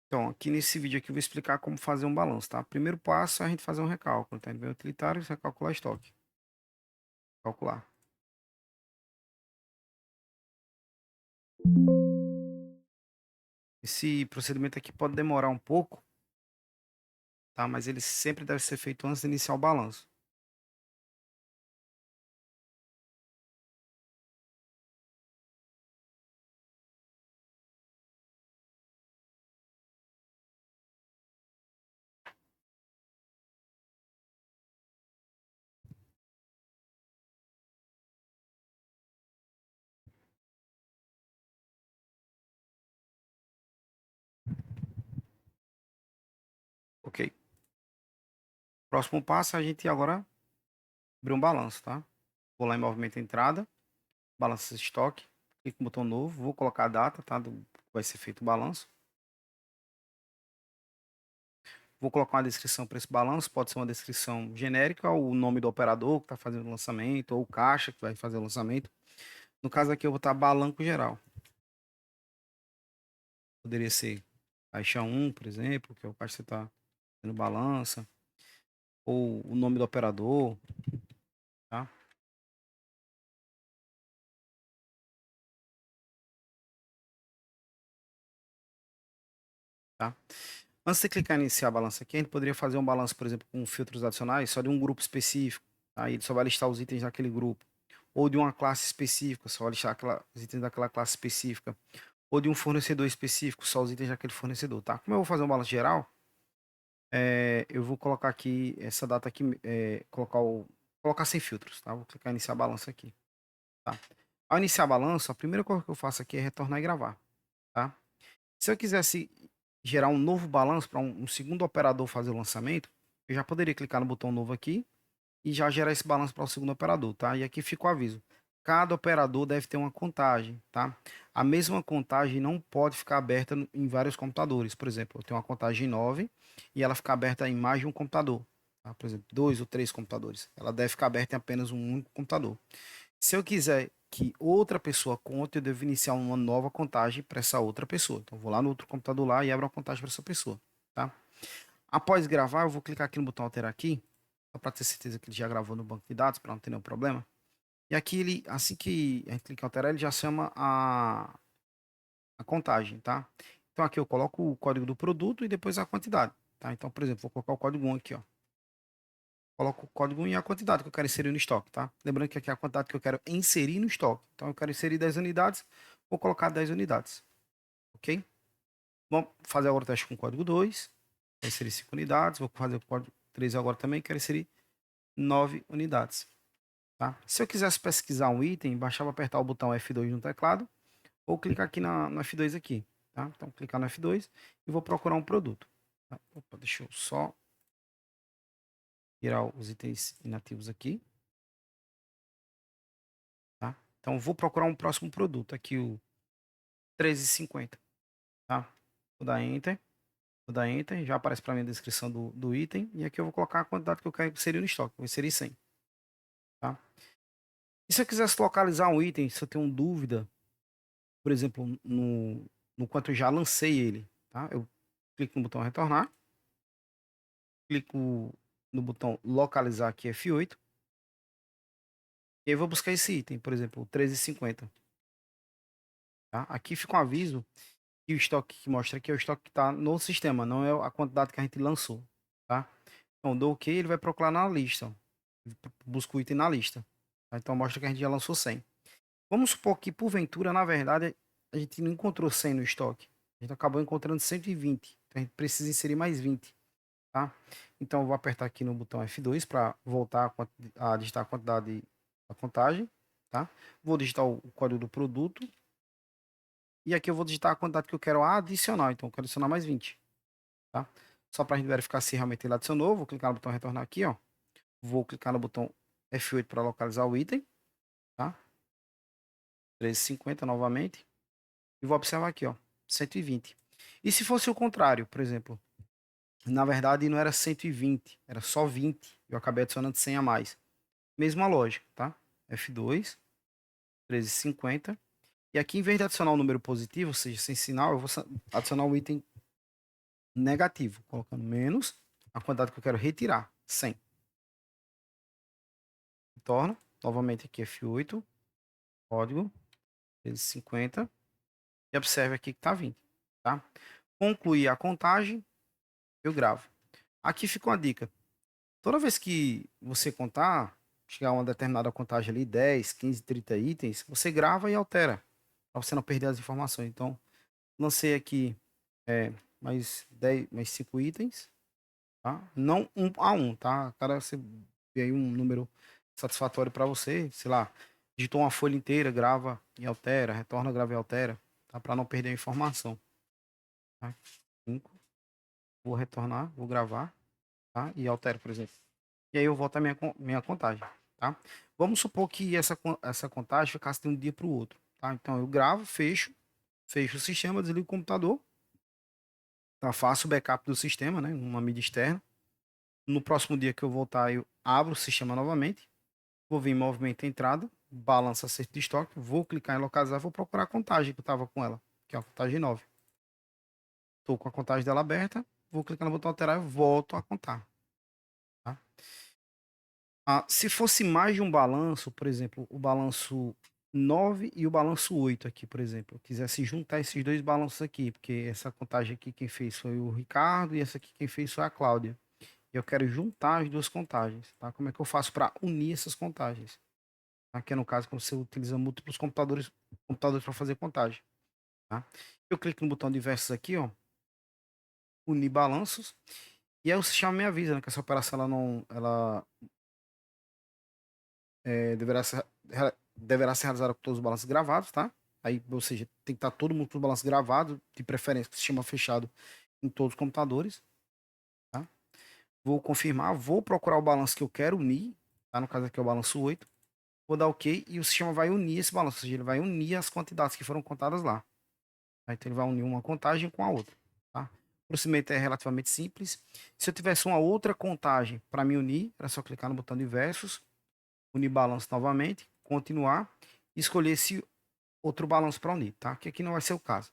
Então, aqui nesse vídeo aqui eu vou explicar como fazer um balanço, tá? Primeiro passo é a gente fazer um recálculo, tá? Então, utilitário, você vai calcular estoque. Calcular. Esse procedimento aqui pode demorar um pouco, tá? Mas ele sempre deve ser feito antes de iniciar o balanço. Ok. Próximo passo é a gente agora abrir um balanço, tá? Vou lá em movimento entrada, balanço estoque, clico no botão novo, vou colocar a data, tá? Do vai ser feito o balanço. Vou colocar uma descrição para esse balanço, pode ser uma descrição genérica, ou o nome do operador que está fazendo o lançamento, ou o caixa que vai fazer o lançamento. No caso aqui eu vou estar balanço geral. Poderia ser caixa um, por exemplo, que é o caixa que você está fazendo balança, ou o nome do operador, tá? Tá? Antes de clicar em iniciar a balança aqui, a gente poderia fazer um balanço, por exemplo, com filtros adicionais, só de um grupo específico. Aí ele só vai listar os itens daquele grupo. Ou de uma classe específica, só vai listar os itens daquela classe específica. Ou de um fornecedor específico, só os itens daquele fornecedor, tá? Como eu vou fazer um balanço geral, eu vou colocar aqui, essa data aqui, colocar sem filtros, tá? Vou clicar em iniciar a balança aqui, tá? Ao iniciar a balança, a primeira coisa que eu faço aqui é retornar e gravar, tá? Se eu quisesse gerar um novo balanço para um segundo operador fazer o lançamento, eu já poderia clicar no botão novo aqui e já gerar esse balanço para o segundo operador, tá? E aqui fica o aviso. Cada operador deve ter uma contagem, tá? A mesma contagem não pode ficar aberta em vários computadores. Por exemplo, eu tenho uma contagem 9 e ela fica aberta em mais de um computador, tá? Por exemplo, dois ou três computadores. Ela deve ficar aberta em apenas um único computador. Se eu quiser que outra pessoa conte, eu devo iniciar uma nova contagem para essa outra pessoa. Então, eu vou lá no outro computador lá e abro uma contagem para essa pessoa, tá? Após gravar, eu vou clicar aqui no botão alterar aqui, só para ter certeza que ele já gravou no banco de dados, para não ter nenhum problema. E aqui ele, assim que a gente clica em alterar, ele já chama a contagem, tá? Então aqui eu coloco o código do produto e depois a quantidade, tá? Então, por exemplo, vou colocar o código 1 aqui, ó. Coloco o código 1 e a quantidade que eu quero inserir no estoque, tá? Lembrando que aqui é a quantidade que eu quero inserir no estoque. Então eu quero inserir 10 unidades, vou colocar 10 unidades, ok? Vamos fazer agora o teste com o código 2, vou inserir 5 unidades, vou fazer o código 3 agora também, quero inserir 9 unidades, tá? Se eu quisesse pesquisar um item, bastava apertar o botão F2 no teclado ou clicar aqui no F2 aqui, tá? Então clicar no F2 e vou procurar um produto. Tá? Opa, deixa eu só tirar os itens inativos aqui, tá? Então vou procurar um próximo produto, aqui o 13,50, tá? Vou dar Enter, já aparece para mim a descrição do item e aqui eu vou colocar a quantidade que eu quero inserir no estoque, vou inserir 100, tá? E se eu quisesse localizar um item, se eu tenho dúvida, por exemplo, no quanto eu já lancei ele, tá? Eu clico no botão retornar, clico no botão localizar aqui F8, e aí vou buscar esse item, por exemplo, o 13,50, tá? Aqui fica um aviso que o estoque que mostra aqui é o estoque que está no sistema, não é a quantidade que a gente lançou, tá? Então, dou OK, ele vai procurar na lista, busca o item na lista, tá? Então mostra que a gente já lançou 100. Vamos supor que, porventura, na verdade, a gente não encontrou 100 no estoque. A gente acabou encontrando 120. Então, a gente precisa inserir mais 20, tá? Então, eu vou apertar aqui no botão F2 para voltar a digitar a quantidade da contagem, tá? Vou digitar o código do produto. E aqui eu vou digitar a quantidade que eu quero adicionar. Então, eu quero adicionar mais 20, tá? Só para a gente verificar se realmente ele adicionou. Vou clicar no botão retornar aqui, ó. Vou clicar no botão F8 para localizar o item, tá? 13,50 novamente. E vou observar aqui, ó, 120. E se fosse o contrário, por exemplo, na verdade não era 120, era só 20. Eu acabei adicionando 100 a mais. Mesma lógica, tá? F2, 13,50. E aqui, em vez de adicionar um número positivo, ou seja, sem sinal, eu vou adicionar um item negativo, colocando menos a quantidade que eu quero retirar, 100. Retorno, novamente aqui F8, código, vezes 50, e observe aqui que está 20, tá? Concluir a contagem, eu gravo. Aqui fica uma dica. Toda vez que você contar, chegar a uma determinada contagem ali, 10, 15, 30 itens, você grava e altera, para você não perder as informações. Então, lancei aqui mais 10, mais 5 itens, tá? Não um a um, tá? Cada você vê aí um número satisfatório para você, sei lá, digitou uma folha inteira, grava e altera, retorna, grava e altera, tá? Para não perder a informação, tá? 5, vou retornar, vou gravar, tá? E altero, por exemplo. E aí eu volto a minha contagem, tá? Vamos supor que essa contagem ficasse de um dia para o outro, tá? Então eu gravo, fecho o sistema, desligo o computador, tá? Faço o backup do sistema, né? Uma mídia externa. No próximo dia que eu voltar, eu abro o sistema novamente, vou vir em movimento entrada, balança acerto de estoque, vou clicar em localizar, vou procurar a contagem que eu estava com ela, que é a contagem 9. Estou com a contagem dela aberta, vou clicar no botão alterar e volto a contar, tá? Se fosse mais de um balanço, por exemplo, o balanço 9 e o balanço 8 aqui, por exemplo, eu quisesse juntar esses dois balanços aqui, porque essa contagem aqui quem fez foi o Ricardo e essa aqui quem fez foi a Cláudia. E eu quero juntar as duas contagens, tá? Como é que eu faço para unir essas contagens? Aqui é no caso quando você utiliza múltiplos computadores para fazer contagem, tá? Eu clico no botão diversos aqui, ó, unir balanços, e aí o sistema me avisa, né, que essa operação ela não, ela deverá ser realizada com todos os balanços gravados, tá? Aí, ou seja, tem que estar todo mundo com os balanços gravados, de preferência com o sistema fechado em todos os computadores, tá? Vou confirmar, vou procurar o balanço que eu quero unir, tá? No caso aqui é o balanço 8, vou dar OK e o sistema vai unir esse balanço, ou seja, ele vai unir as quantidades que foram contadas lá. Tá? Então ele vai unir uma contagem com a outra, tá? O procedimento é relativamente simples. Se eu tivesse uma outra contagem para me unir, era só clicar no botão diversos, unir balanço novamente, continuar e escolher esse outro balanço para unir, tá? Que aqui não vai ser o caso,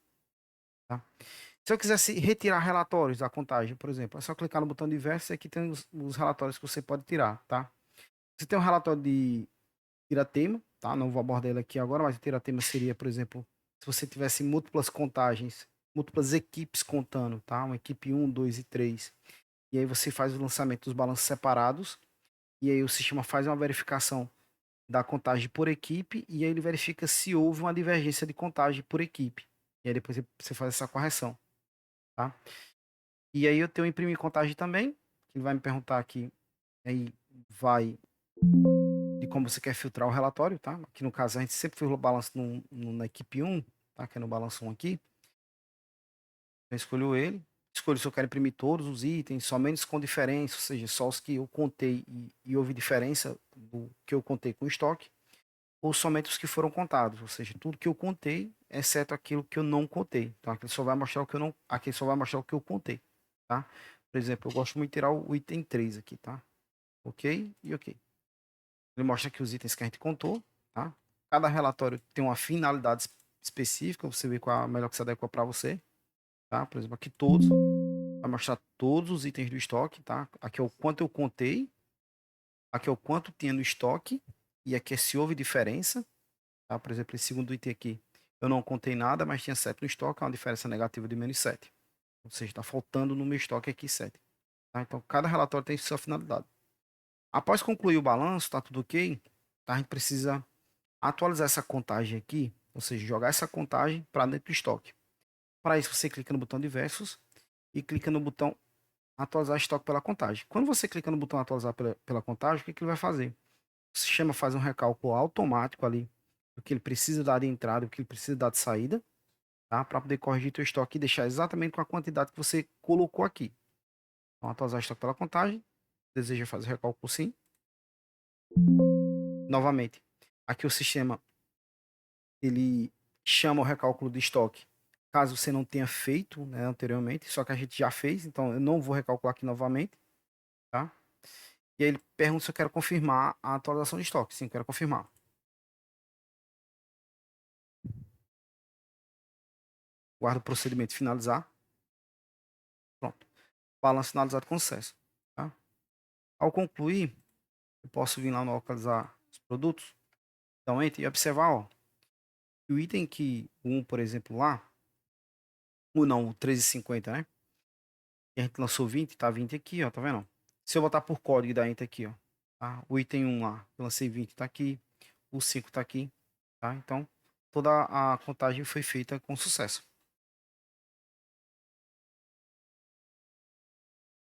tá? Se eu quisesse retirar relatórios da contagem, por exemplo, é só clicar no botão diversos e aqui tem os relatórios que você pode tirar, tá? Você tem um relatório de tiratema, tá? Não vou abordar ele aqui agora, mas o tiratema seria, por exemplo, se você tivesse múltiplas contagens, múltiplas equipes contando, tá? Uma equipe 1, 2 e 3. E aí você faz o lançamento dos balanços separados e aí o sistema faz uma verificação da contagem por equipe e aí ele verifica se houve uma divergência de contagem por equipe. E aí depois você faz essa correção, tá? E aí eu tenho imprimir contagem também, que ele vai me perguntar aqui, aí vai de como você quer filtrar o relatório, tá? Aqui no caso a gente sempre fez o balanço na equipe 1, tá? Que é no balanço 1 aqui. Eu escolho ele, escolho se eu quero imprimir todos os itens, somente com diferença, ou seja, só os que eu contei e houve diferença do que eu contei com o estoque, ou somente os que foram contados, ou seja, tudo que eu contei, exceto aquilo que eu não contei. Então aqui só vai mostrar o que eu não, aqui só vai mostrar o que eu contei, tá? Por exemplo, eu gosto muito de tirar o item 3 aqui, tá? OK e OK. Ele mostra aqui os itens que a gente contou, tá? Cada relatório tem uma finalidade específica, você vê qual é a melhor que se adequa para você, tá? Por exemplo, aqui todos, vai mostrar todos os itens do estoque, tá? Aqui é o quanto eu contei, aqui é o quanto tinha no estoque, e aqui é se houve diferença, tá? Por exemplo, esse segundo item aqui, eu não contei nada, mas tinha 7 no estoque, é uma diferença negativa de menos 7. Ou seja, está faltando no meu estoque aqui 7. Tá? Então, cada relatório tem sua finalidade. Após concluir o balanço, tá tudo OK, tá? A gente precisa atualizar essa contagem aqui, ou seja, jogar essa contagem para dentro do estoque. Para isso, você clica no botão diversos e clica no botão atualizar estoque pela contagem. Quando você clica no botão atualizar pela contagem, o que, que ele vai fazer? O sistema faz um recálculo automático ali do que ele precisa dar de entrada e do que ele precisa dar de saída, tá? Para poder corrigir teu estoque e deixar exatamente com a quantidade que você colocou aqui. Então, atualizar estoque pela contagem. Deseja fazer recálculo sim. Novamente, aqui o sistema ele chama o recálculo de estoque. Caso você não tenha feito, né, anteriormente, só que a gente já fez, então eu não vou recalcular aqui novamente, tá? E aí ele pergunta se eu quero confirmar a atualização de estoque. Sim, eu quero confirmar. Guardo o procedimento finalizar. Pronto. balanço finalizado com sucesso, tá? Ao concluir, eu posso vir lá no localizar os produtos, dar um enter e observar, ó, que o item que um, por exemplo, lá, o não, o 13,50, né? E a gente lançou 20, tá 20 aqui, ó, tá vendo? Se eu botar por código e dar enter aqui, ó, tá? O item 1 lá, eu lancei 20, tá aqui, o 5 tá aqui, tá? Então, toda a contagem foi feita com sucesso.